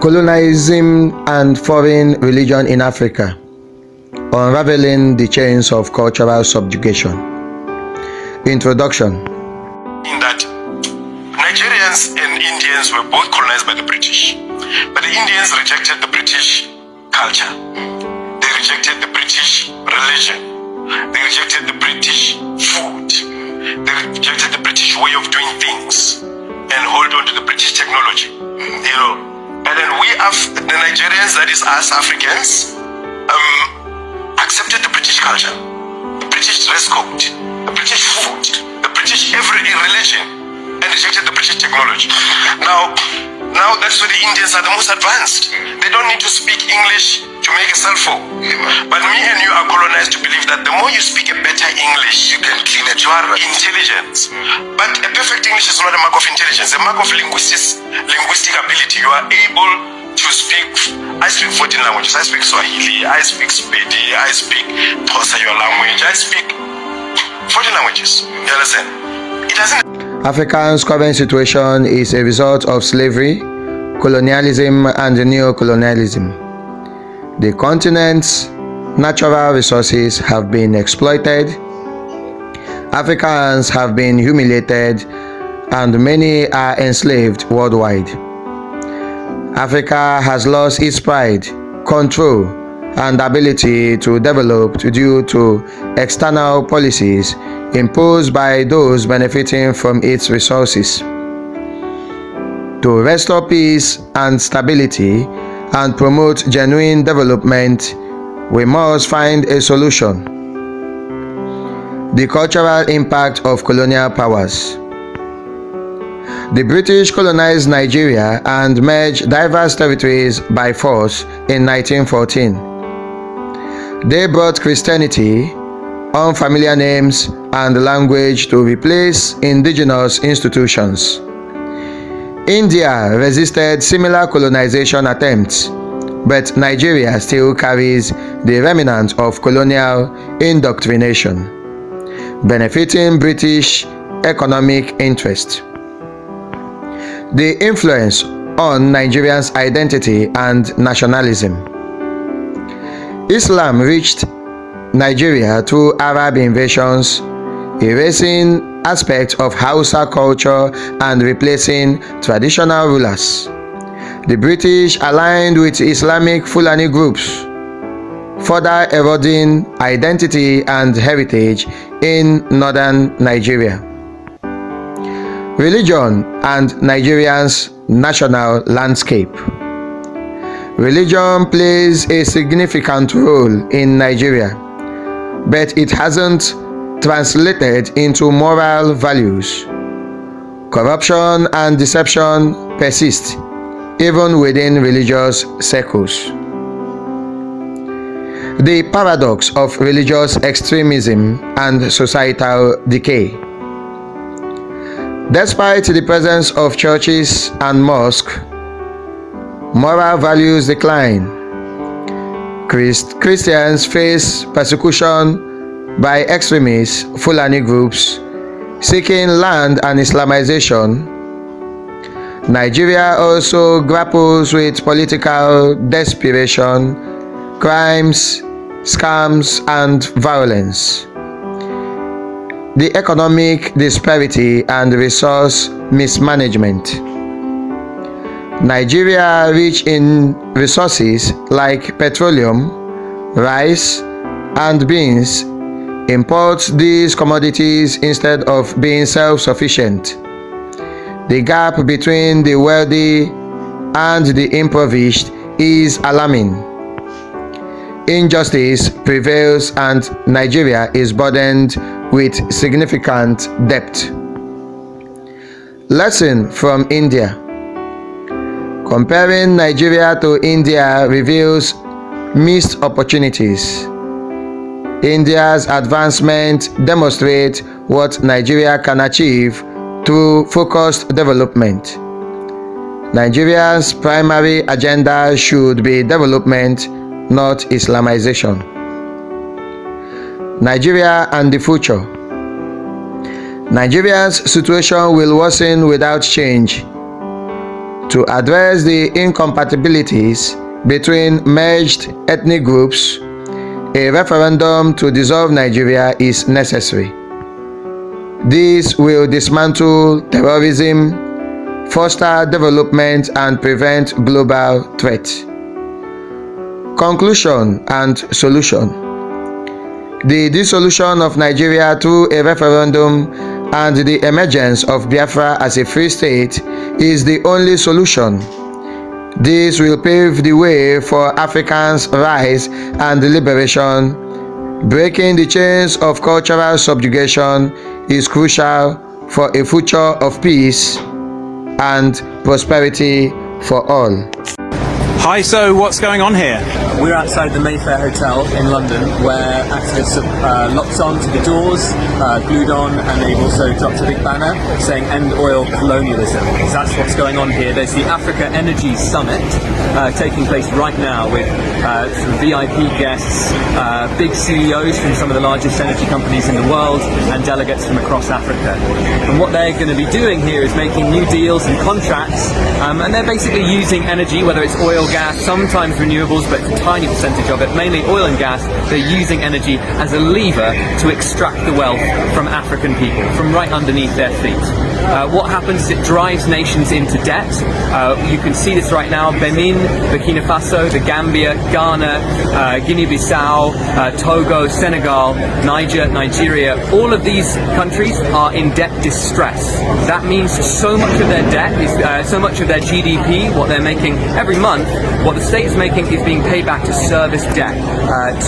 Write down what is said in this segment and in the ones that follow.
Colonialism and foreign religion in Africa, unraveling the chains of cultural subjugation. Introduction. In that Nigerians and Indians were both colonized by the British, but the Indians rejected the British culture, they rejected the British religion, they rejected the British food, they rejected the British way of doing things and hold on to the British technology, and then the Nigerians, that is us Africans, accepted the British culture, the British dress code, the British food, the British every religion, and rejected the British technology. Now that's where the Indians are the most advanced. They don't need to speak English to make a cell phone. But me and you are colonized to believe that the more you speak a better English, you can clean it. You are intelligent. But a perfect English is not a mark of intelligence. A mark of linguistic ability. You are able to speak. I speak 14 languages. I speak Swahili. I speak Spedi. I speak Xhosa, your language. I speak 14 languages. You understand? It doesn't. Africa's current situation is a result of slavery, colonialism, and neo-colonialism. The continent's natural resources have been exploited, Africans have been humiliated, and many are enslaved worldwide. Africa has lost its pride, control, and ability to develop due to external policies imposed by those benefiting from its resources. To restore peace and stability and promote genuine development, we must find a solution. The cultural impact of colonial powers. The British colonized Nigeria and merged diverse territories by force in 1914. They brought Christianity, unfamiliar names, and language to replace indigenous institutions. India resisted similar colonization attempts, but Nigeria still carries the remnants of colonial indoctrination, benefiting British economic interest. The influence on Nigerians' identity and nationalism. Islam reached Nigeria through Arab invasions, erasing aspects of Hausa culture and replacing traditional rulers. The British aligned with Islamic Fulani groups, further eroding identity and heritage in northern Nigeria. Religion and Nigerians' national landscape. Religion plays a significant role in Nigeria, but it hasn't translated into moral values. Corruption and deception persist even within religious circles. The paradox of religious extremism and societal decay. Despite the presence of churches and mosques, moral values decline. Christians face persecution by extremist Fulani groups seeking land and Islamization. Nigeria also grapples with political desperation, crimes, scams, and violence. The economic disparity and resource mismanagement. Nigeria, rich in resources like petroleum, rice, and beans, imports these commodities instead of being self-sufficient. The gap between the wealthy and the impoverished is alarming. Injustice prevails and Nigeria is burdened with significant debt. Lesson from India. Comparing Nigeria to India reveals missed opportunities. India's advancement demonstrates what Nigeria can achieve through focused development. Nigeria's primary agenda should be development, not Islamization. Nigeria and the future. Nigeria's situation will worsen without change. To address the incompatibilities between merged ethnic groups, a referendum to dissolve Nigeria is necessary. This will dismantle terrorism, foster development, and prevent global threats. Conclusion and solution. The dissolution of Nigeria through a referendum and the emergence of Biafra as a free state is the only solution. This will pave the way for Africans' rise and liberation. Breaking the chains of cultural subjugation is crucial for a future of peace and prosperity for all. Hi, so what's going on here? We're outside the Mayfair Hotel in London, where activists have locked on to the doors, glued on, and they've also dropped a big banner saying "End Oil Colonialism." Because that's what's going on here. There's the Africa Energy Summit taking place right now with some VIP guests, big CEOs from some of the largest energy companies in the world, and delegates from across Africa. And what they're going to be doing here is making new deals and contracts, and they're basically using energy, whether it's oil, gas, sometimes renewables, but it's a tiny percentage of it, mainly oil and gas. They're using energy as a lever to extract the wealth from African people, from right underneath their feet. What happens is it drives nations into debt. You can see this right now. Benin, Burkina Faso, the Gambia, Ghana, Guinea-Bissau, Togo, Senegal, Nigeria, all of these countries are in debt distress. That means so much of their debt is, so much of their GDP, what they're making every month, what the state is making is being paid back to service debt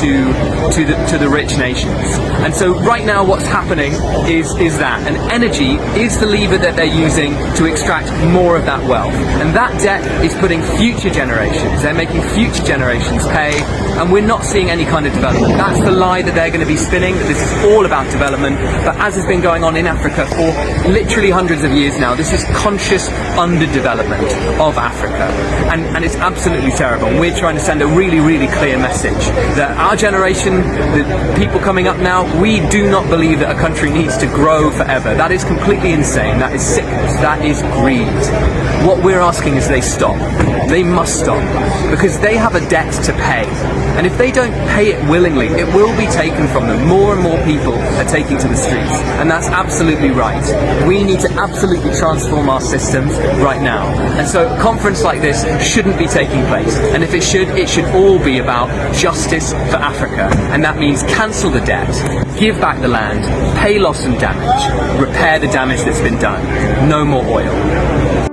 to the rich nations. And so right now what's happening is that, and energy is the lever that they're using to extract more of that wealth. And that debt is putting future generations, they're making future generations pay, and we're not seeing any kind of development. That's the lie that they're going to be spinning, that this is all about development. But as has been going on in Africa for literally hundreds of years now, this is conscious underdevelopment of Africa. And it's absolutely terrible. And we're trying to send a really, really clear message that our generation, the people coming up now, we do not believe that a country needs to grow forever. That is completely insane. That is sickness. That is greed. What we're asking is they stop. They must stop, because they have a debt to pay. And if they don't pay it willingly, it will be taken from them. More and more people are taking to the streets. And that's absolutely right. We need to absolutely transform our systems right now. And so a conference like this shouldn't be taking place. And if it should all be about justice for Africa. And that means cancel the debt, give back the land, pay loss and damage, repair the damage that's been done. No more oil.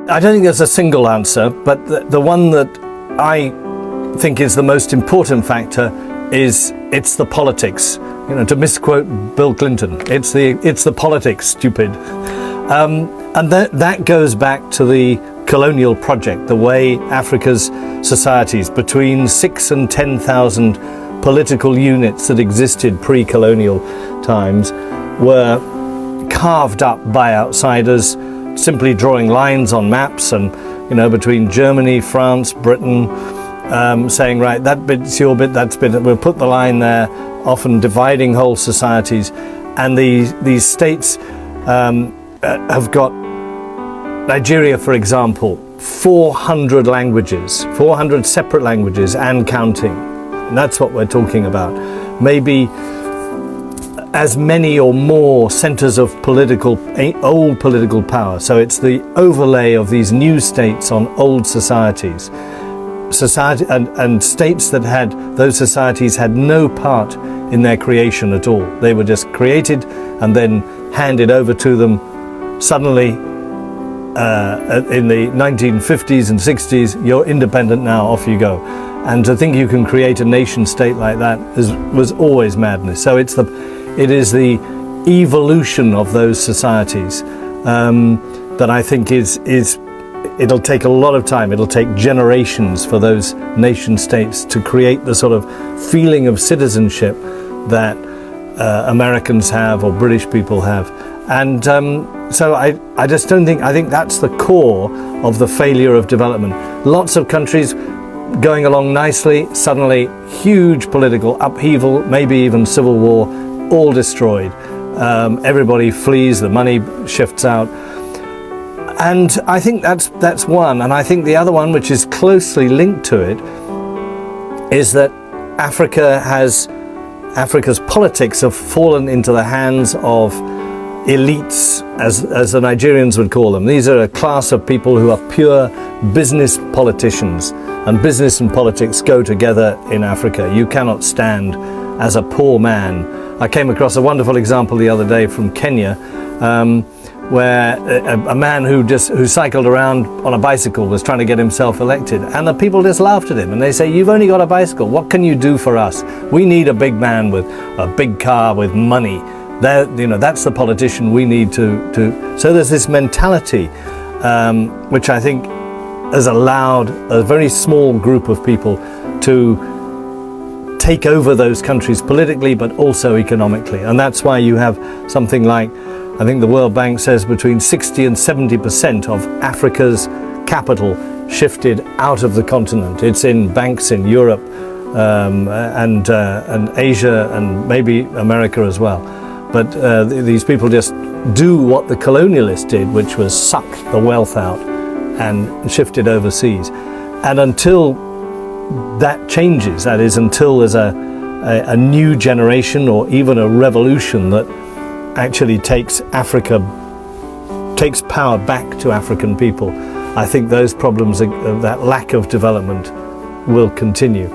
I don't think there's a single answer, but the one that I think is the most important factor is it's the politics. You know, to misquote Bill Clinton, it's the politics, stupid. And that goes back to the colonial project, the way Africa's societies, between 6,000 and 10,000 political units that existed pre-colonial times, were carved up by outsiders, simply drawing lines on maps, and between Germany, France, Britain, saying, right, that bit's your bit, that's bit, we'll put the line there, often dividing whole societies. And these states have got, Nigeria, for example, 400 languages, 400 separate languages and counting. And that's what we're talking about. Maybe as many or more centers of old political power. So it's the overlay of these new states on old societies. And states that had, those societies had no part in their creation at all. They were just created and then handed over to them suddenly in the 1950s and 60s. You're independent now, off you go. And to think you can create a nation state like that was always madness. So it is the evolution of those societies that I think it'll take a lot of time. It'll take generations for those nation states to create the sort of feeling of citizenship that Americans have or British people have. And so I just don't think, I think that's the core of the failure of development. Lots of countries going along nicely, suddenly huge political upheaval, maybe even civil war, all destroyed. Everybody flees, the money shifts out. And I think that's one. And I think the other one, which is closely linked to it, is that Africa's politics have fallen into the hands of elites, as the Nigerians would call them. These are a class of people who are pure business politicians, and business and politics go together in Africa. You cannot stand as a poor man. I came across a wonderful example the other day from Kenya, where a man who cycled around on a bicycle was trying to get himself elected, and the people just laughed at him and they say, "You've only got a bicycle, what can you do for us? We need a big man with a big car with money. That's the politician we need to." So there's this mentality which I think has allowed a very small group of people to take over those countries politically but also economically. And that's why you have something like, I think the World Bank says, between 60 and 70% of Africa's capital shifted out of the continent. It's in banks in Europe and Asia and maybe America as well. But these people just do what the colonialists did, which was suck the wealth out and shift it overseas. And until that changes, that is, until there's a new generation or even a revolution that actually takes power back to African people, I think those problems, that lack of development, will continue.